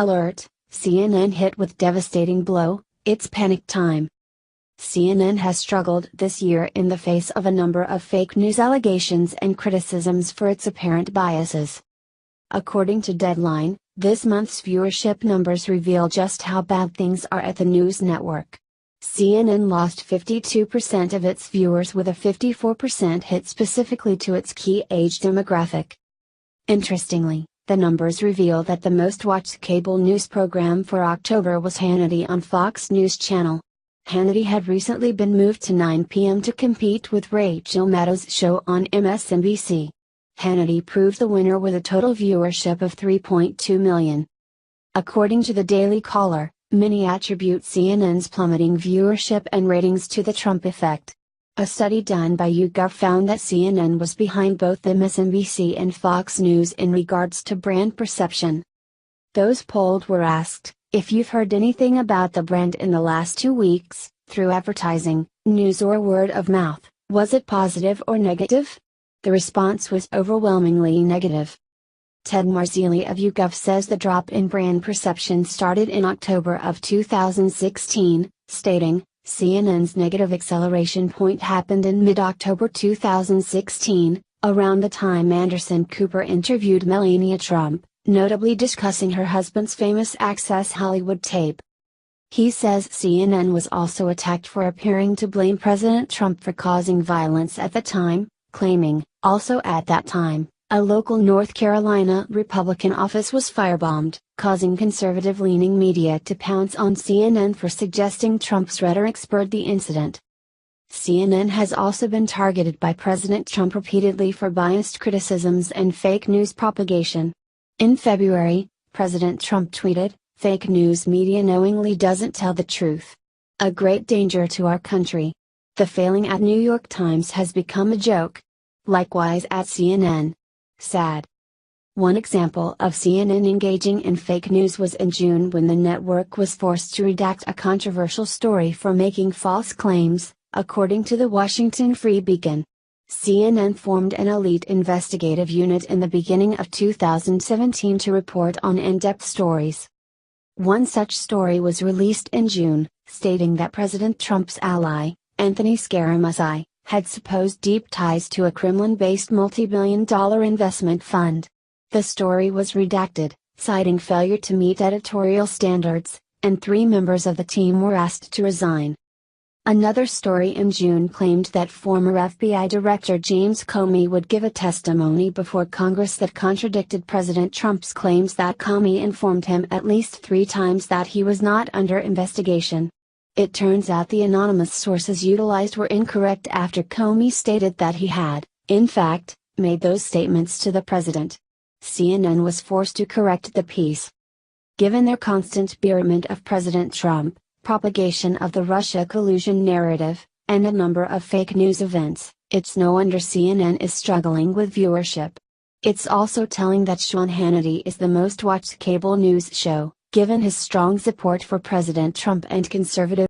Alert, CNN hit with devastating blow, it's panic time. CNN has struggled this year in the face of a number of fake news allegations and criticisms for its apparent biases. According to Deadline, this month's viewership numbers reveal just how bad things are at the news network. CNN lost 52% of its viewers, with a 54% hit specifically to its key age demographic. Interestingly, the numbers reveal that the most watched cable news program for October was Hannity on Fox News Channel. Hannity had recently been moved to 9 p.m. to compete with Rachel Maddow's show on MSNBC. Hannity proved the winner with a total viewership of 3.2 million. According to the Daily Caller, many attribute CNN's plummeting viewership and ratings to the Trump effect. A study done by YouGov found that CNN was behind both MSNBC and Fox News in regards to brand perception. Those polled were asked, if you've heard anything about the brand in the last 2 weeks, through advertising, news or word of mouth, was it positive or negative? The response was overwhelmingly negative. Ted Marzilli of YouGov says the drop in brand perception started in October of 2016, stating, CNN's negative acceleration point happened in mid-October 2016, around the time Anderson Cooper interviewed Melania Trump, notably discussing her husband's famous Access Hollywood tape. He says CNN was also attacked for appearing to blame President Trump for causing violence at the time, claiming, also at that time, a local North Carolina Republican office was firebombed, causing conservative-leaning media to pounce on CNN for suggesting Trump's rhetoric spurred the incident. CNN has also been targeted by President Trump repeatedly for biased criticisms and fake news propagation. In February, President Trump tweeted, "Fake news media knowingly doesn't tell the truth. A great danger to our country. The failing at New York Times has become a joke. Likewise at CNN. Sad." One example of CNN engaging in fake news was in June, when the network was forced to redact a controversial story for making false claims, according to the Washington Free Beacon. CNN formed an elite investigative unit in the beginning of 2017 to report on in-depth stories. One such story was released in June, stating that President Trump's ally, Anthony Scaramucci, had supposed deep ties to a Kremlin-based multi-billion-dollar investment fund. The story was redacted, citing failure to meet editorial standards, and 3 members of the team were asked to resign. Another story in June claimed that former FBI Director James Comey would give a testimony before Congress that contradicted President Trump's claims that Comey informed him at least 3 times that he was not under investigation. It turns out the anonymous sources utilized were incorrect after Comey stated that he had, in fact, made those statements to the president. CNN was forced to correct the piece. Given their constant beratement of President Trump, propagation of the Russia collusion narrative, and a number of fake news events, it's no wonder CNN is struggling with viewership. It's also telling that Sean Hannity is the most watched cable news show, given his strong support for President Trump and conservative